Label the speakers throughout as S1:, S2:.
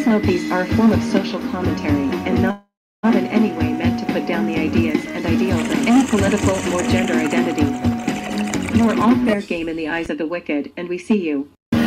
S1: some of these are a form of social commentary and not in any way meant to put down the ideas and ideals of any political or gender identity. You are all fair game in the eyes of the wicked, and we see you.
S2: It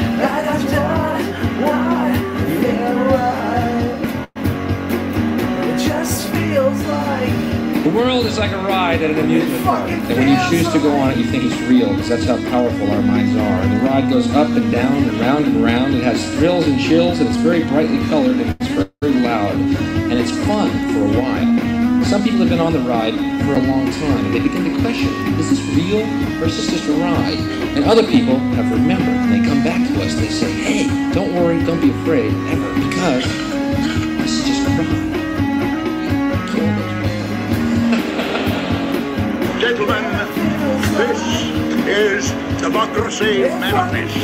S2: just feels like
S3: the world is like a ride at an amusement park, and when you choose to go on it, you think it's real, because that's how powerful our minds are. The ride goes up and down and round and round. It has thrills and chills, and it's very brightly colored, and it's very loud, and it's fun for a while. Some people have been on the ride for a long time, and they begin to question, is this real, or is this just a ride? And other people have remembered, and they come back to us, they say, hey, don't worry, don't be afraid, ever, because this is just a ride.
S4: Gentlemen, this is Democracy Manifest.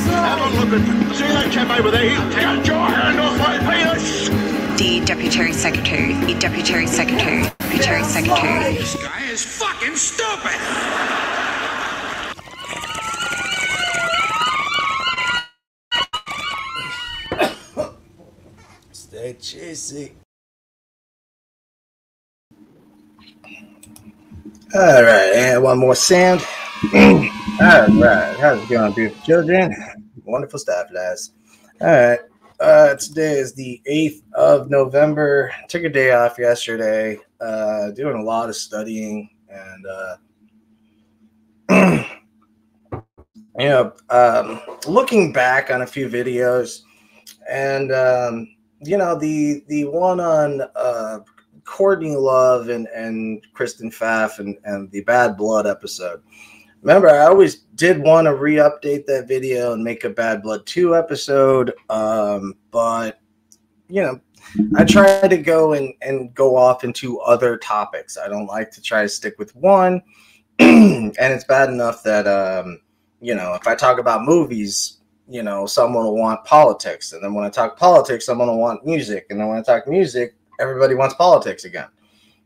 S4: Have a look at, see that chap over there? Take your hand off my penis!
S5: The Deputy Secretary, the Deputy Secretary, Deputy Secretary.
S4: This guy is fucking stupid!
S2: stay cheesy. All right, and one more sound. All right, how's it going, beautiful children? Wonderful stuff, lads. All right, today is the 8th of November. Took a day off yesterday, doing a lot of studying and, looking back on a few videos and, the one on Courtney Love and Kristen Pfaff and the Bad Blood episode. Remember, I always did want to re-update that video and make a Bad Blood 2 episode, but, I try to go and go off into other topics. I don't like to try to stick with one, and it's bad enough that, if I talk about movies, someone will want politics, and then when I talk politics, someone will want music, and then when I talk music, everybody wants politics again.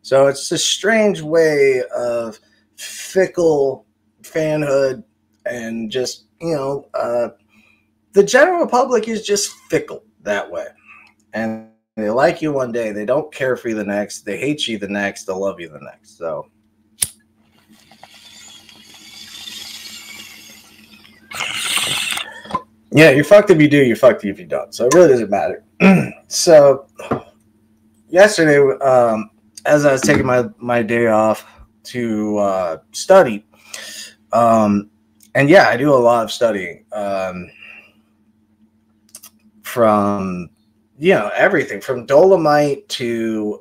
S2: So it's a strange way of fickle fanhood and just, the general public is just fickle that way. And they like you one day, they don't care for you the next, they hate you the next, they'll love you the next. So yeah, you're fucked if you do, you're fucked if you don't. So it really doesn't matter. So yesterday, as I was taking my day off to study, and yeah, I do a lot of studying from, everything from Dolomite to,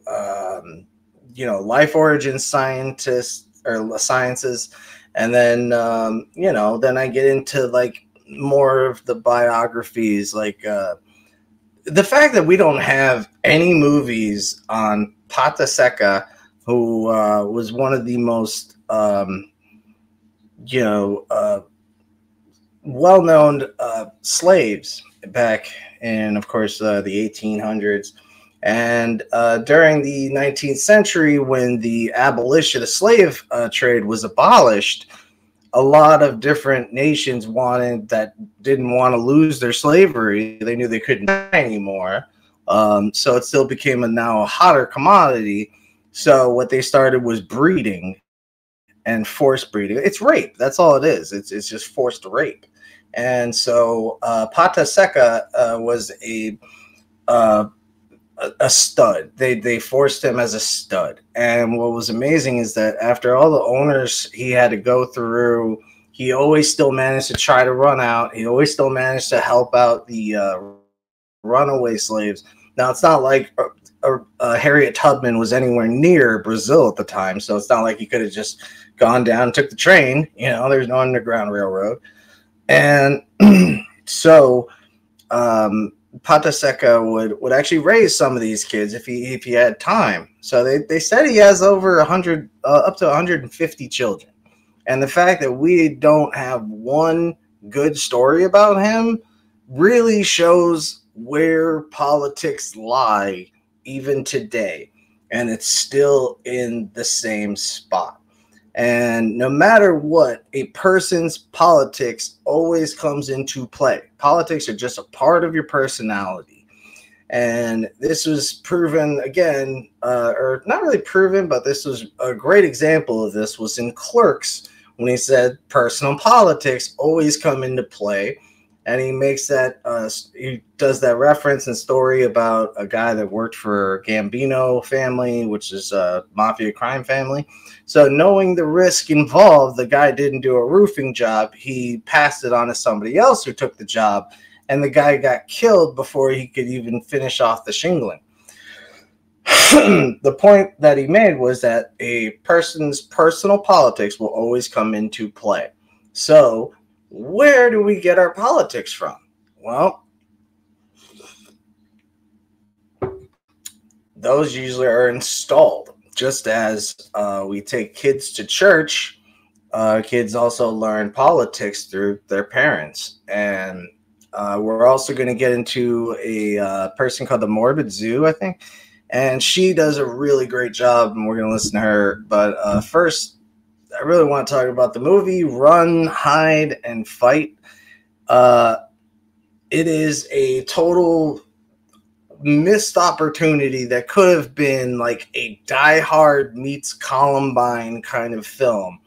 S2: life origin scientists or sciences. And then, then I get into like more of the biographies, like the fact that we don't have any movies on Pata Seca, who was one of the most, well-known slaves back in, of course, the 1800s. And during the 19th century, when the abolition of slave trade was abolished, a lot of different nations didn't want to lose their slavery. They knew they couldn't die anymore. So it still became now a hotter commodity. So what they started was breeding and forced breeding. It's rape. That's all it is. It's just forced rape. And so Pata Seca was a stud. They forced him as a stud. And what was amazing is that after all the owners he had to go through, he always still managed to try to run out. He always still managed to help out the runaway slaves. Now, it's not like Harriet Tubman was anywhere near Brazil at the time, so it's not like he could have just gone down and took the train. There's no underground railroad. And so Pata Seca would actually raise some of these kids if he had time. So they said he has over 100, up to 150 children. And the fact that we don't have one good story about him really shows where politics lie even today. And it's still in the same spot. And no matter what, a person's politics always comes into play. Politics are just a part of your personality. And this was proven again, or not really proven, but this was a great example of this was in Clerks when he said personal politics always come into play. And he makes that, he does that reference and story about a guy that worked for Gambino family, which is a mafia crime family. So knowing the risk involved, the guy didn't do a roofing job. He passed it on to somebody else who took the job. And the guy got killed before he could even finish off the shingling. The point that he made was that a person's personal politics will always come into play. So where do we get our politics from? Well, those usually are installed. Just as we take kids to church, kids also learn politics through their parents. And we're also going to get into a person called the Morbid Zoo, I think. And she does a really great job, and we're going to listen to her. But first, I really want to talk about the movie Run, Hide, and Fight. It is a total missed opportunity that could have been like a Die Hard meets Columbine kind of film.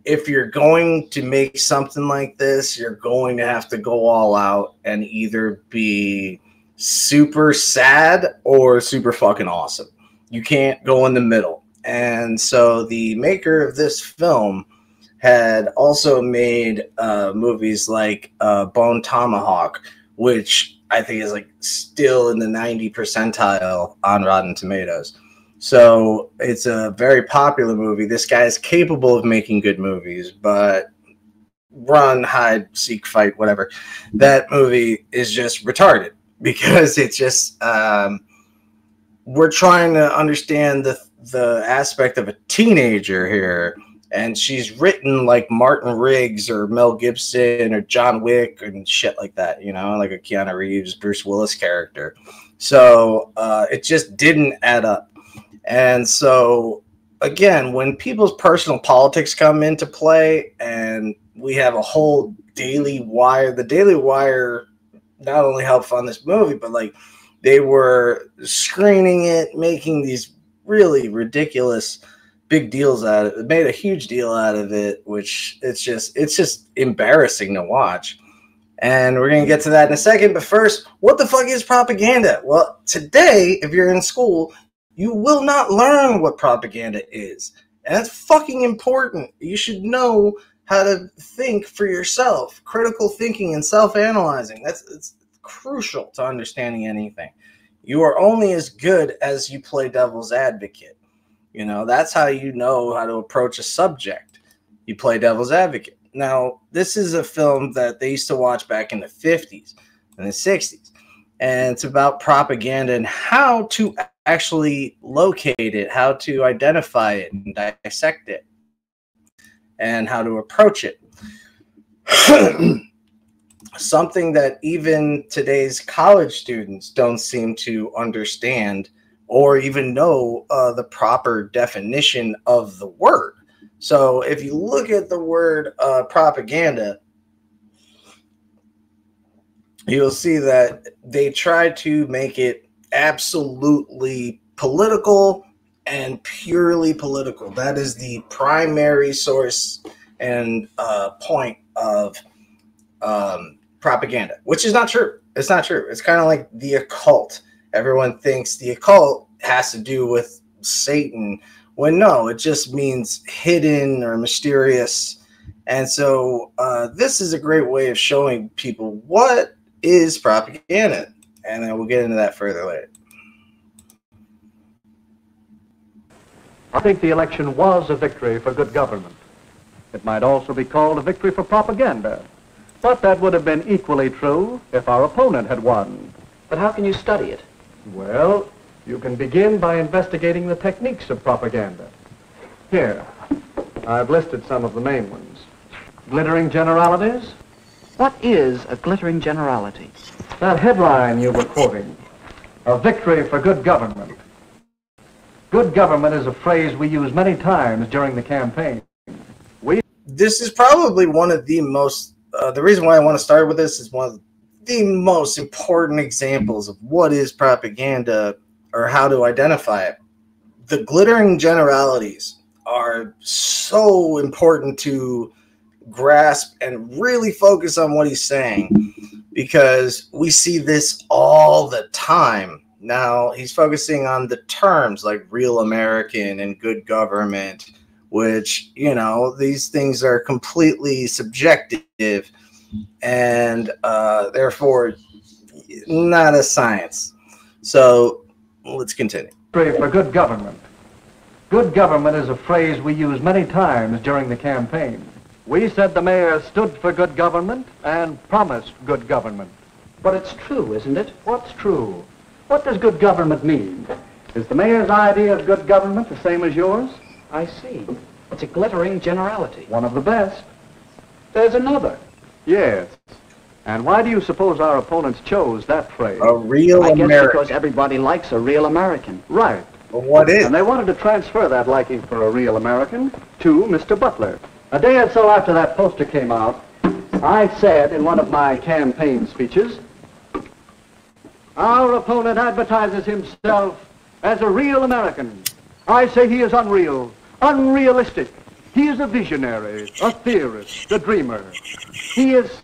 S2: If you're going to make something like this, you're going to have to go all out and either be super sad or super fucking awesome. You can't go in the middle. And so the maker of this film had also made movies like Bone Tomahawk, which I think is like still in the 90 percentile on Rotten Tomatoes. So it's a very popular movie. This guy is capable of making good movies, but Run, Hide, Seek, Fight, whatever, that movie is just retarded because it's just we're trying to understand the aspect of a teenager here, and she's written like Martin Riggs or Mel Gibson or John Wick and shit like that, you know, like a Keanu Reeves, Bruce Willis character. So it just didn't add up. And so, again, when people's personal politics come into play and we have a whole Daily Wire, the Daily Wire not only helped fund this movie, but like they were screening it, making these really ridiculous big deals out of it, made a huge deal out of it, which it's just embarrassing to watch. And we're going to get to that in a second. But first, what the fuck is propaganda? Well, today, if you're in school, you will not learn what propaganda is. And that's fucking important. You should know how to think for yourself. Critical thinking and self-analyzing. It's crucial to understanding anything. You are only as good as you play devil's advocate. You know, that's how you know how to approach a subject. You play devil's advocate. Now, this is a film that they used to watch back in the 50s and the 60s. And it's about propaganda and how to actually locate it, how to identify it and dissect it, and how to approach it. Something that even today's college students don't seem to understand or even know the proper definition of the word. So if you look at the word propaganda, you'll see that they try to make it absolutely political and purely political. That is the primary source and point of propaganda, which is not true. It's not true. It's kind of like the occult. Everyone thinks the occult has to do with Satan, when no, it just means hidden or mysterious. And so this is a great way of showing people what is propaganda. And then we'll get into that further later.
S6: I think the election was a victory for good government. It might also be called a victory for propaganda. But that would have been equally true if our opponent had won.
S7: But how can you study it?
S6: Well, you can begin by investigating the techniques of propaganda. Here, I've listed some of the main ones. Glittering generalities?
S7: What is a glittering generality?
S6: That headline you were quoting, a victory for good government. Good government is a phrase we use many times during the campaign.
S2: This is probably one of the most, the reason why I want to start with this is one of the most important examples of what is propaganda or how to identify it. The glittering generalities are so important to grasp and really focus on what he's saying, because we see this all the time. Now he's focusing on the terms like real American and good government, which, you know, these things are completely subjective and therefore not a science. So let's continue.
S6: For good government. Good government is a phrase we use many times during the campaign. We said the mayor stood for good government and promised good government.
S7: But it's true, isn't it?
S6: What's true? What does good government mean? Is the mayor's idea of good government the same as yours?
S7: I see. It's a glittering generality.
S6: One of the best.
S7: There's another.
S6: Yes. And why do you suppose our opponents chose that phrase?
S2: A real
S7: I guess
S2: American.
S7: because everybody likes a real American.
S6: Right.
S2: Well, what is?
S6: And they wanted to transfer that liking for a real American to Mr. Butler. A day or so after that poster came out, I said in one of my campaign speeches, our opponent advertises himself as a real American. I say he is unreal, unrealistic. He is a visionary, a theorist, a dreamer. He is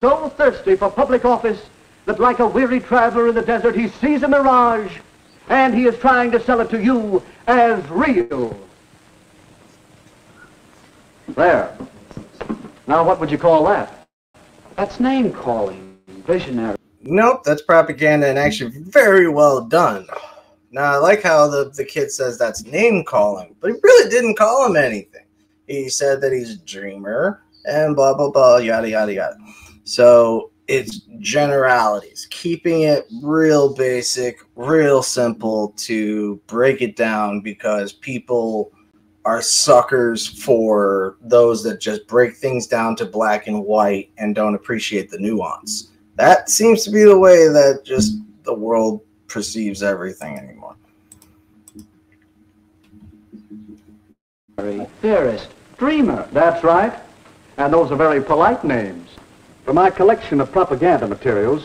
S6: so thirsty for public office that like a weary traveler in the desert, he sees a mirage and he is trying to sell it to you as real. There. Now what would you call that?
S7: That's name-calling, visionary.
S2: Nope, that's propaganda, and actually very well done. Now, I like how the kid says that's name-calling, but he really didn't call him anything. He said that he's a dreamer, and blah, blah, blah, yada, yada, yada. So it's generalities, keeping it real basic, real simple to break it down, because people are suckers for those that just break things down to black and white and don't appreciate the nuance. That seems to be the way that just the world perceives everything anymore.
S7: Theorist, dreamer.
S6: That's right. And those are very polite names. For my collection of propaganda materials,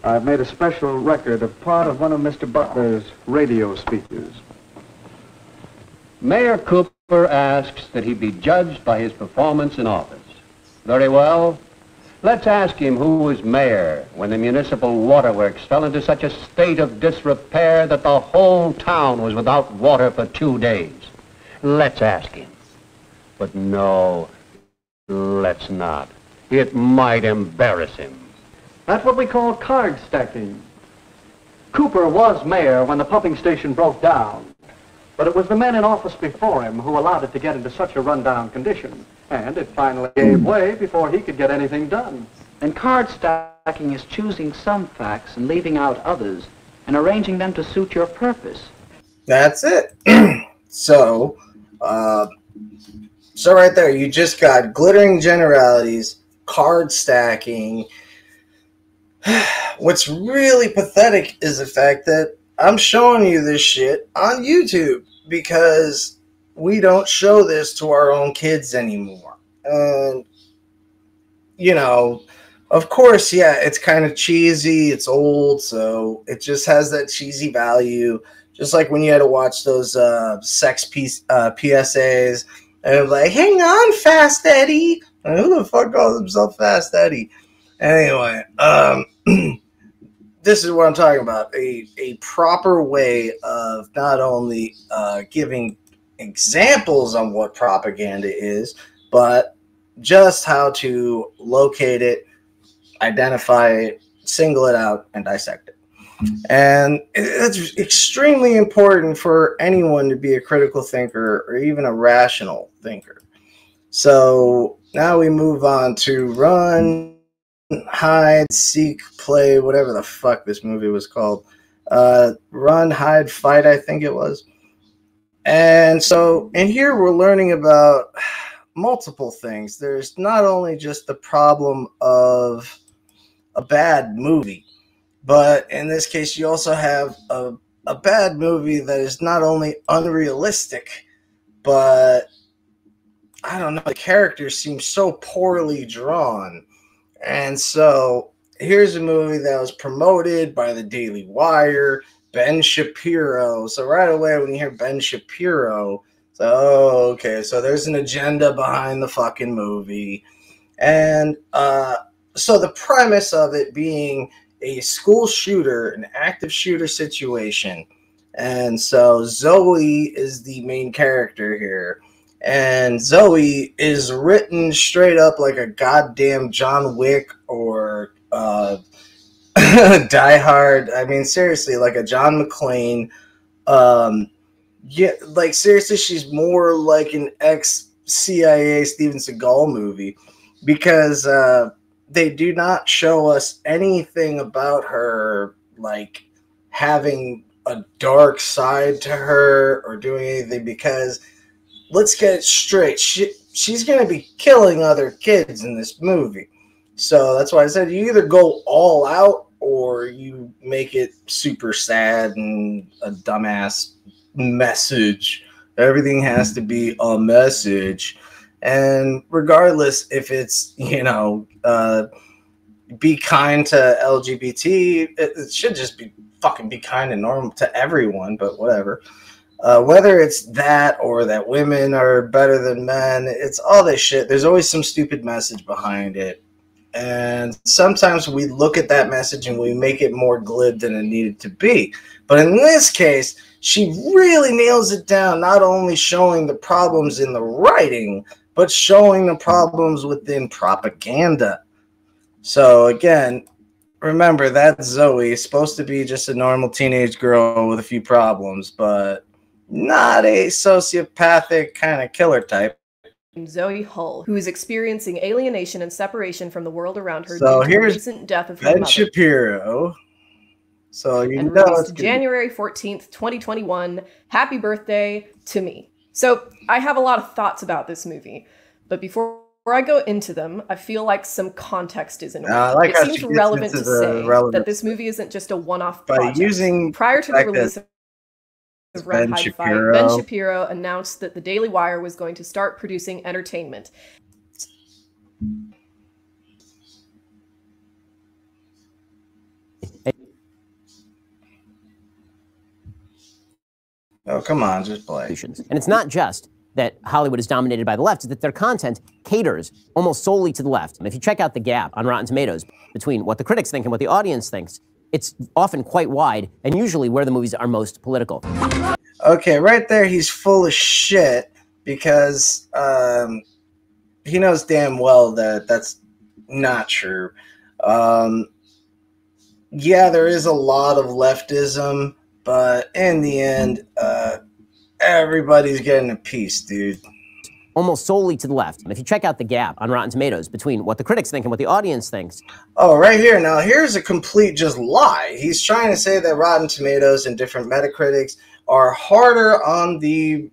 S6: I've made a special record of part of one of Mr. Butler's radio speeches.
S8: Mayor Cooper asks that he be judged by his performance in office. Very well. Let's ask him who was mayor when the municipal waterworks fell into such a state of disrepair that the whole town was without water for 2 days. Let's ask him. But no, let's not. It might embarrass him.
S6: That's what we call card stacking. Cooper was mayor when the pumping station broke down, but it was the men in office before him who allowed it to get into such a rundown condition, and it finally gave way before he could get anything done.
S7: And card stacking is choosing some facts and leaving out others and arranging them to suit your purpose.
S2: That's it. So right there, you just got glittering generalities, card stacking. What's really pathetic is the fact that I'm showing you this shit on YouTube, because we don't show this to our own kids anymore. And, you know, of course, yeah, it's kind of cheesy. It's old, so it just has that cheesy value. Just like when you had to watch those sex PSAs, and it was like, hang on, Fast Eddie. And who the fuck calls himself Fast Eddie? Anyway, this is what I'm talking about. A proper way of not only giving examples on what propaganda is, but just how to locate it, identify it, single it out, and dissect it. And it's extremely important for anyone to be a critical thinker or even a rational thinker. So now we move on to Run, Hide, Seek, Play, whatever the fuck this movie was called. Run, Hide, Fight, I think it was. And so in here we're learning about multiple things. There's not only just the problem of a bad movie, but in this case you also have a bad movie that is not only unrealistic, but I don't know, the characters seem so poorly drawn. And so here's a movie that was promoted by the Daily Wire, Ben Shapiro. So right away when you hear Ben Shapiro, so oh, okay, so there's an agenda behind the fucking movie. And so the premise of it being a school shooter, an active shooter situation. And so Zoe is the main character here. And Zoe is written straight up like a goddamn John Wick or Die Hard. I mean, seriously, like a John McClane. Yeah, like seriously, she's more like an ex-CIA Steven Seagal movie because they do not show us anything about her like having a dark side to her or doing anything, because let's get it straight, she's going to be killing other kids in this movie. So that's why I said you either go all out or you make it super sad and a dumbass message. Everything has to be a message. And regardless if it's, you know, be kind to LGBT, it should just be fucking be kind and normal to everyone, but whatever. Whether it's that or that women are better than men, it's all this shit. There's always some stupid message behind it. And sometimes we look at that message and we make it more glib than it needed to be. But in this case, she really nails it down, not only showing the problems in the writing, but showing the problems within propaganda. So again, remember that Zoe is supposed to be just a normal teenage girl with a few problems, but not a sociopathic kind of killer type.
S9: Zoe Hull, who is experiencing alienation and separation from the world around her
S2: So
S9: due to the
S2: here's
S9: recent death of her
S2: Ben
S9: mother.
S2: Shapiro. So you
S9: And
S2: know it's
S9: released January 14th, 2021. Happy birthday to me. So I have a lot of thoughts about this movie, but before I go into them, I feel like some context is in order.
S2: like
S9: It
S2: how
S9: seems
S2: she gets
S9: relevant
S2: into
S9: to
S2: the
S9: say
S2: relevance
S9: that this movie isn't just a one-off
S2: by
S9: project.
S2: using
S9: Prior to the
S2: fact that
S9: release of Red
S2: Ben
S9: Hide Fight,
S2: Shapiro.
S9: Ben Shapiro announced that the Daily Wire was going to start producing entertainment.
S2: Oh, come on, just play.
S10: And it's not just that Hollywood is dominated by the left, it's that their content caters almost solely to the left. And if you check out the gap on Rotten Tomatoes between what the critics think and what the audience thinks, it's often quite wide, and usually where the movies are most political.
S2: Okay, right there, he's full of shit because he knows damn well that that's not true. Yeah, there is a lot of leftism, but in the end, everybody's getting a piece, dude.
S10: Almost solely to the left. And if you check out the gap on Rotten Tomatoes between what the critics think and what the audience thinks.
S2: Oh, right here. Now, here's a complete just lie. He's trying to say that Rotten Tomatoes and different Metacritics are harder on the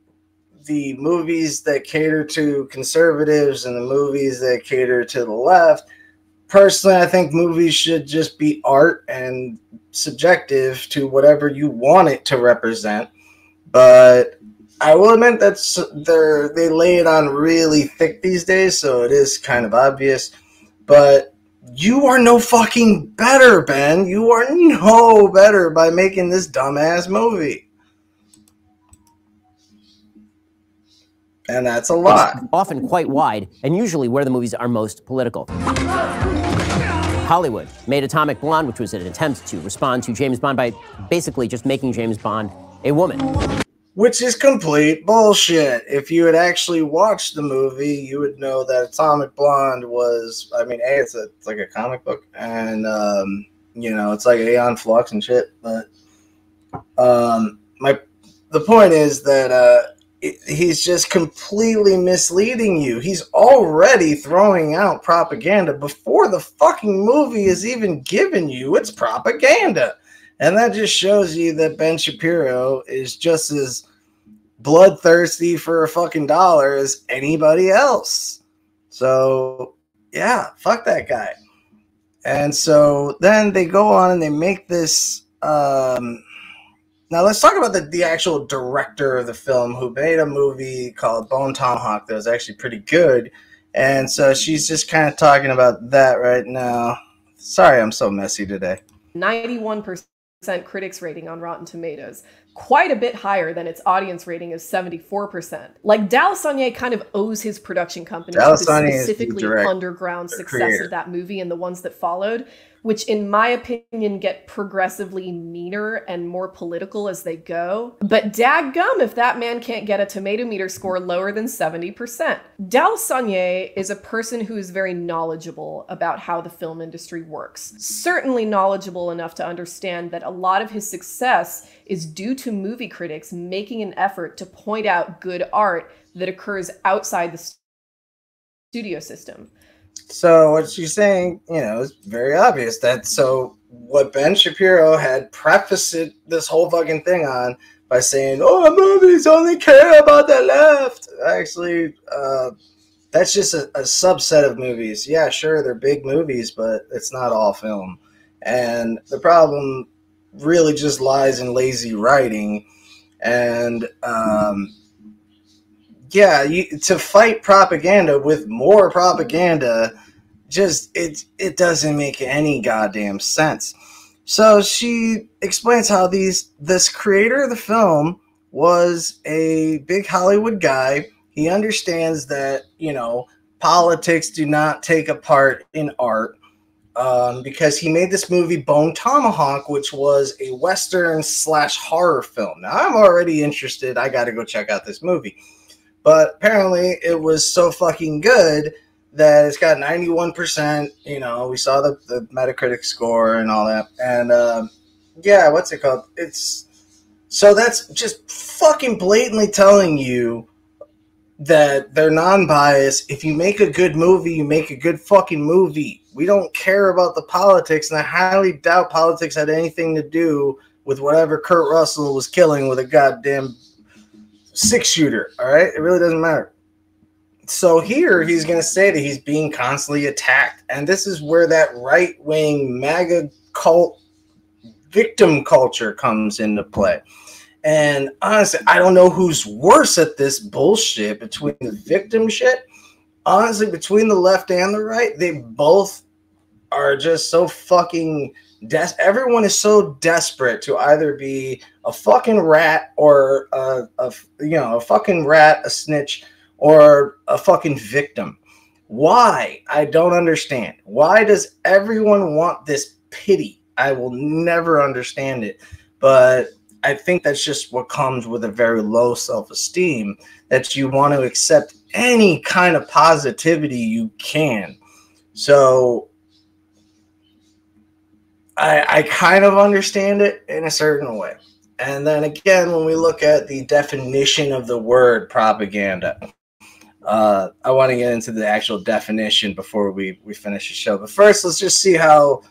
S2: movies that cater to conservatives and the movies that cater to the left. Personally, I think movies should just be art and subjective to whatever you want it to represent. But I will admit that they lay it on really thick these days, so it is kind of obvious. But you are no fucking better, Ben. You are no better by making this dumbass movie. And that's a lot.
S10: Often quite wide, and usually where the movies are most political. Hollywood made Atomic Blonde, which was an attempt to respond to James Bond by basically just making James Bond a woman.
S2: Which is complete bullshit. If you had actually watched the movie, you would know that Atomic Blonde was, I mean, it's like a comic book, and, you know, it's like Aeon Flux and shit, but the point is that he's just completely misleading you. He's already throwing out propaganda before the fucking movie is even given you its propaganda. And that just shows you that Ben Shapiro is just as bloodthirsty for a fucking dollar as anybody else. So, yeah, fuck that guy. And so then they go on and they make this... Now let's talk about the actual director of the film, who made a movie called Bone Tomahawk that was actually pretty good. And so she's just kind of talking about that right now. I Sorry, I'm so messy today.
S9: 91% critics rating on Rotten Tomatoes, quite a bit higher than its audience rating of 74%. Like, Dallas Sonye kind of owes his production company to the specifically underground success of that movie and the ones that followed, which in my opinion get progressively meaner and more political as they go. But dadgum if that man can't get a tomato meter score lower than 70%. Dallas Sonye is a person who is very knowledgeable about how the film industry works. Certainly knowledgeable enough to understand that a lot of his success is due to movie critics making an effort to point out good art that occurs outside the studio system.
S2: So what she's saying, is very obvious. That so what Ben Shapiro had prefaced this whole fucking thing on by saying, "Oh, movies only care about the left." Actually, that's just a subset of movies. Yeah, sure, they're big movies, but it's not all film. And the problem really just lies in lazy writing. And to fight propaganda with more propaganda, it doesn't make any goddamn sense. So she explains how this creator of the film was a big Hollywood guy. He understands that, politics do not take a part in art, because he made this movie Bone Tomahawk, which was a Western / horror film. Now, I'm already interested. I got to go check out this movie. But apparently it was so fucking good that it's got 91%. We saw the Metacritic score and all that. And what's it called? So that's just fucking blatantly telling you that they're non-biased. If you make a good movie, you make a good fucking movie. We don't care about the politics, and I highly doubt politics had anything to do with whatever Kurt Russell was killing with a goddamn 6-shooter. All right, it really doesn't matter. So here he's going to say that he's being constantly attacked, and this is where that right-wing MAGA cult victim culture comes into play. And honestly, I don't know who's worse at this bullshit between the victim shit. Honestly, between the left and the right, they both are just so fucking everyone is so desperate to either be a fucking rat or a fucking rat, a snitch, or a fucking victim. Why? I don't understand. Why does everyone want this pity? I will never understand it. But I think that's just what comes with a very low self-esteem, that you want to accept any kind of positivity you can. So I kind of understand it in a certain way. And then again, when we look at the definition of the word propaganda, I want to get into the actual definition before we finish the show. But first, let's just see how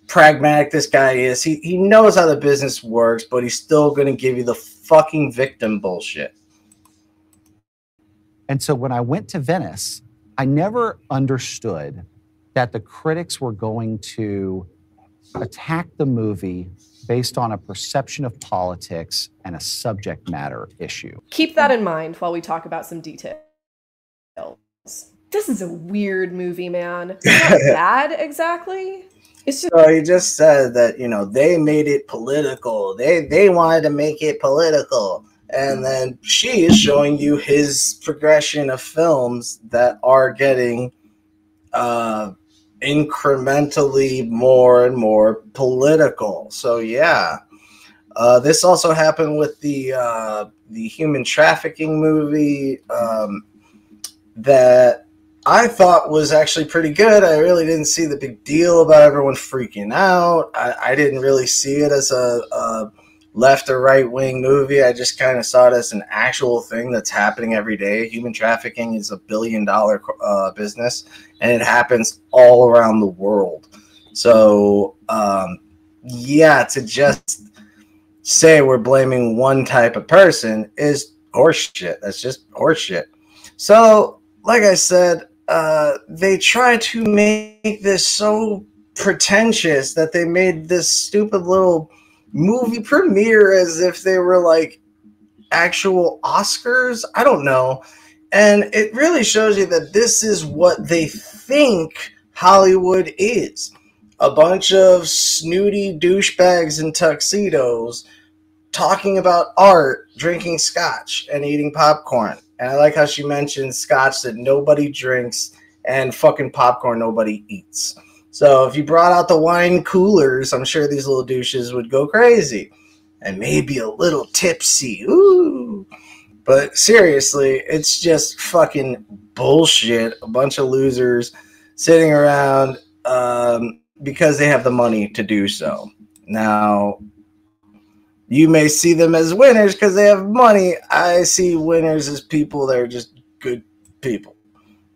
S2: pragmatic this guy is. He knows how the business works, but he's still going to give you the fucking victim bullshit.
S11: And so when I went to Venice, I never understood that the critics were going to attack the movie based on a perception of politics and a subject matter issue.
S9: Keep that in mind while we talk about some details. This is a weird movie, man. It's not bad exactly. It's just
S2: so he just said that, they made it political. They wanted to make it political. And then she is showing you his progression of films that are getting incrementally more and more political. So yeah, this also happened with the human trafficking movie that I thought was actually pretty good. I really didn't see the big deal about everyone freaking out. I didn't really see it as a left or right wing movie. I just kind of saw it as an actual thing that's happening every day. Human trafficking is $1 billion business, and it happens all around the world. So to just say we're blaming one type of person is horseshit. That's just horseshit. So like I said, they try to make this so pretentious that they made this stupid little movie premiere as if they were like actual Oscars. I don't know. And it really shows you that this is what they think Hollywood is. a bunch of snooty douchebags in tuxedos talking about art, drinking scotch, and eating popcorn. And I like how she mentioned scotch that nobody drinks and fucking popcorn nobody eats. So if you brought out the wine coolers, I'm sure these little douches would go crazy. And maybe a little tipsy. Ooh. But seriously, it's just fucking bullshit. A bunch of losers sitting around because they have the money to do so. Now, you may see them as winners because they have money. I see winners as people that are just good people.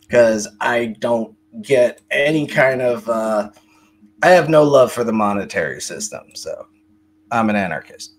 S2: Because I don't get any kind of... I have no love for the monetary system. So I'm an anarchist.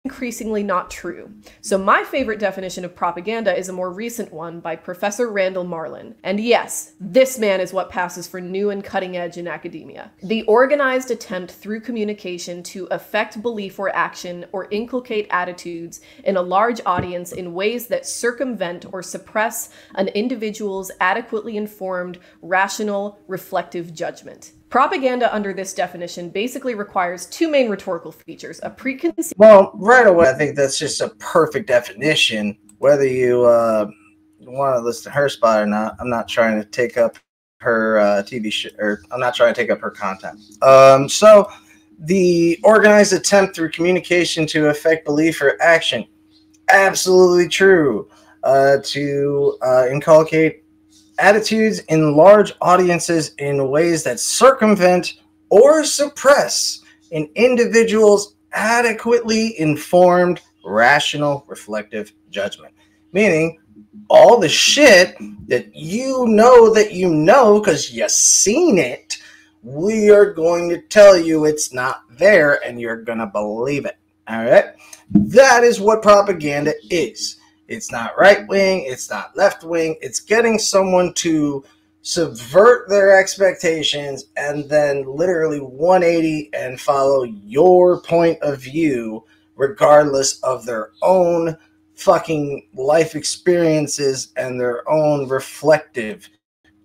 S9: Increasingly not true. So my favorite definition of propaganda is a more recent one by Professor Randall Marlin. And yes, this man is what passes for new and cutting edge in academia. The organized attempt through communication to affect belief or action or inculcate attitudes in a large audience in ways that circumvent or suppress an individual's adequately informed, rational, reflective judgment. Propaganda under this definition basically requires two main rhetorical features, a preconceived...
S2: Well, right away, I think that's just a perfect definition. Whether you want to listen to her spot or not, I'm not trying to take up her TV show, or I'm not trying to take up her content. So the organized attempt through communication to affect belief or action, absolutely true. To inculcate attitudes in large audiences in ways that circumvent or suppress an individual's adequately informed, rational, reflective judgment. Meaning, all the shit that you know because you've seen it, we are going to tell you it's not there and you're going to believe it. All right? That is what propaganda is. It's not right-wing, it's not left-wing, it's getting someone to subvert their expectations and then literally 180 and follow your point of view regardless of their own fucking life experiences and their own reflective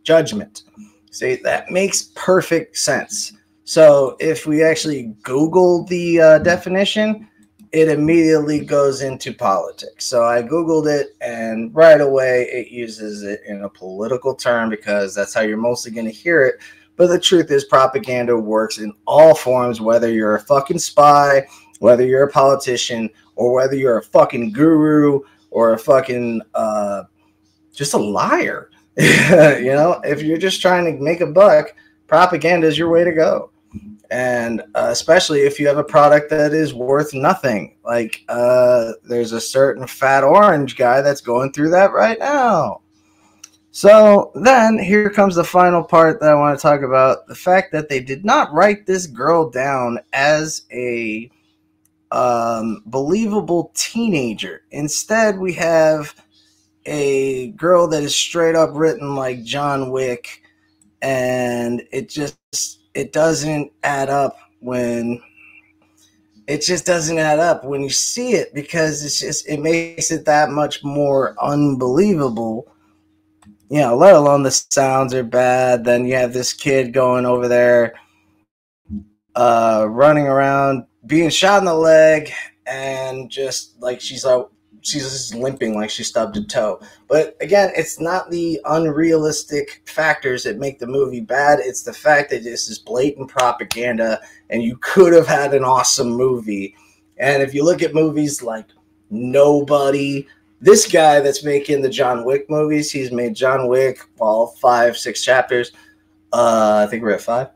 S2: judgment. See, that makes perfect sense. So if we actually Google the definition, it immediately goes into politics. So I Googled it, and right away it uses it in a political term because that's how you're mostly going to hear it. But the truth is propaganda works in all forms, whether you're a fucking spy, whether you're a politician, or whether you're a fucking guru or a fucking just a liar. You know, if you're just trying to make a buck, propaganda is your way to go. And especially if you have a product that is worth nothing. Like there's a certain fat orange guy that's going through that right now. So then here comes the final part that I want to talk about. The fact that they did not write this girl down as a believable teenager. Instead, we have a girl that is straight up written like John Wick. And it doesn't add up when you see it, because it makes it that much more unbelievable, you know, let alone the sounds are bad. Then you have this kid going over there running around being shot in the leg, and just like she's just limping like she stubbed a toe. But again, it's not the unrealistic factors that make the movie bad. It's the fact that this is blatant propaganda and you could have had an awesome movie. And if you look at movies like Nobody, this guy that's making the John Wick movies, he's made John Wick, all 5, 6 chapters. I think we're at 5.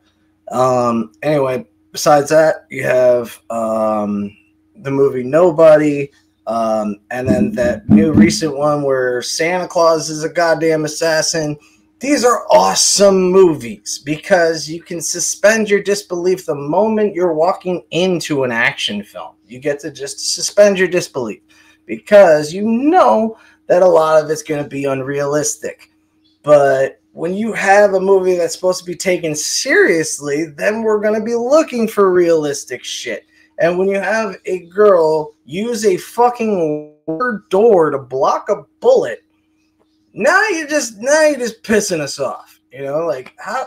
S2: Anyway, besides that, you have the movie Nobody, and then that new recent one where Santa Claus is a goddamn assassin. These are awesome movies because you can suspend your disbelief the moment you're walking into an action film. You get to just suspend your disbelief because you know that a lot of it's going to be unrealistic. But when you have a movie that's supposed to be taken seriously, then we're going to be looking for realistic shit. And when you have a girl use a fucking door to block a bullet, now you're just pissing us off. You know, like how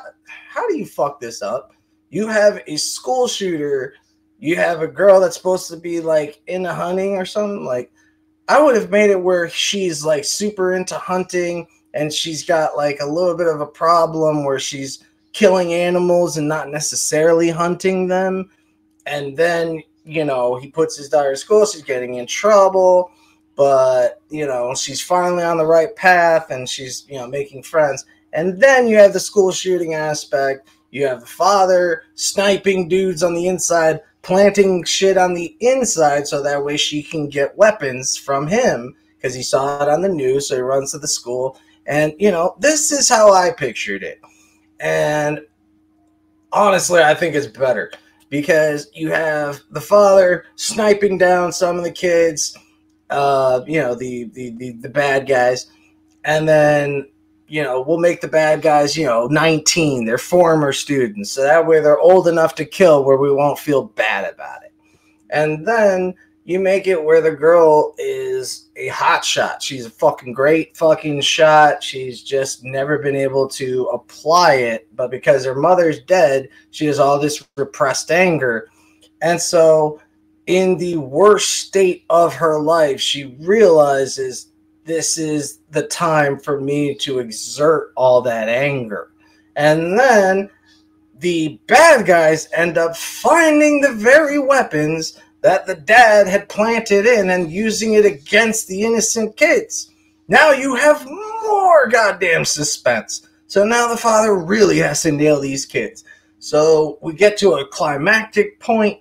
S2: do you fuck this up? You have a school shooter. You have a girl that's supposed to be like into hunting or something. Like, I would have made it where she's like super into hunting and she's got like a little bit of a problem where she's killing animals and not necessarily hunting them. And then, you know, he puts his daughter in school. She's getting in trouble, but, you know, she's finally on the right path and she's, you know, making friends. And then you have the school shooting aspect. You have the father sniping dudes on the inside, planting shit on the inside so that way she can get weapons from him because he saw it on the news. So he runs to the school. And, you know, this is how I pictured it. And honestly, I think it's better because you have the father sniping down some of the kids, you know, the bad guys. And then, you know, we'll make the bad guys, you know, 19. They're former students. So that way they're old enough to kill where we won't feel bad about it. And then you make it where the girl is a hot shot. She's a fucking great fucking shot. She's just never been able to apply it. But because her mother's dead, she has all this repressed anger. And so in the worst state of her life, she realizes this is the time for me to exert all that anger. And then the bad guys end up finding the very weapons that the dad had planted in and using it against the innocent kids. Now you have more goddamn suspense. So now the father really has to nail these kids. So we get to a climactic point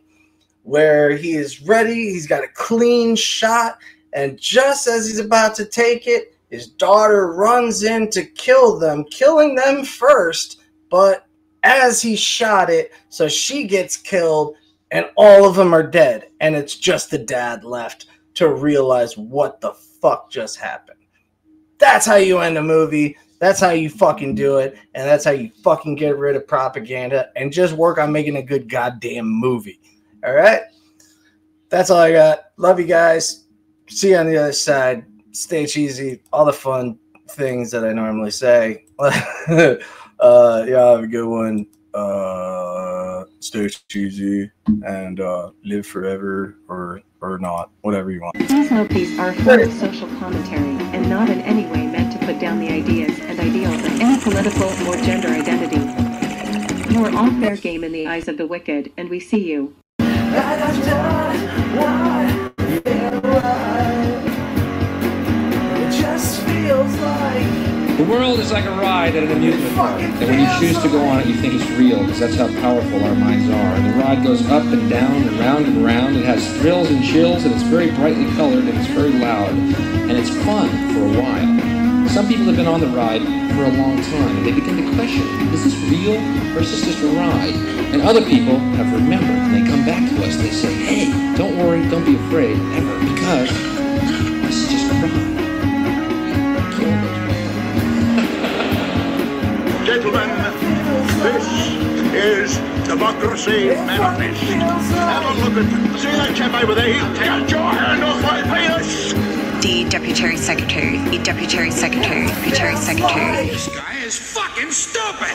S2: where he is ready. He's got a clean shot. And just as he's about to take it, his daughter runs in to kill them, killing them first. But as he shot it, so she gets killed, and all of them are dead. And it's just the dad left to realize what the fuck just happened. That's how you end a movie. That's how you fucking do it. And that's how you fucking get rid of propaganda and just work on making a good goddamn movie. All right? That's all I got. Love you guys. See you on the other side. Stay cheesy. All the fun things that I normally say. Yeah, have a good one. Stay cheesy and live forever or not, whatever you want.
S1: Please note these are full social commentary and not in any way meant to put down the ideas and ideals of any political or gender identity. You are all fair game in the eyes of the wicked, and we see you.
S3: The world is like a ride at an amusement park, and when you choose to go on it, you think it's real, because that's how powerful our minds are. And the ride goes up and down and round and round. It has thrills and chills, and it's very brightly colored, and it's very loud. And it's fun for a while. Some people have been on the ride for a long time, and they begin to question, is this real, or is this just a ride? And other people have remembered, and they come back to us, they say, hey, don't worry, don't be afraid, ever, because this is just a ride.
S4: Gentlemen, this is Democracy Manifest. Have a look at, see that chap over there? He'll take your hand off my penis!
S5: The Deputy Secretary, the Deputy Secretary, Deputy Secretary.
S4: This guy is fucking stupid!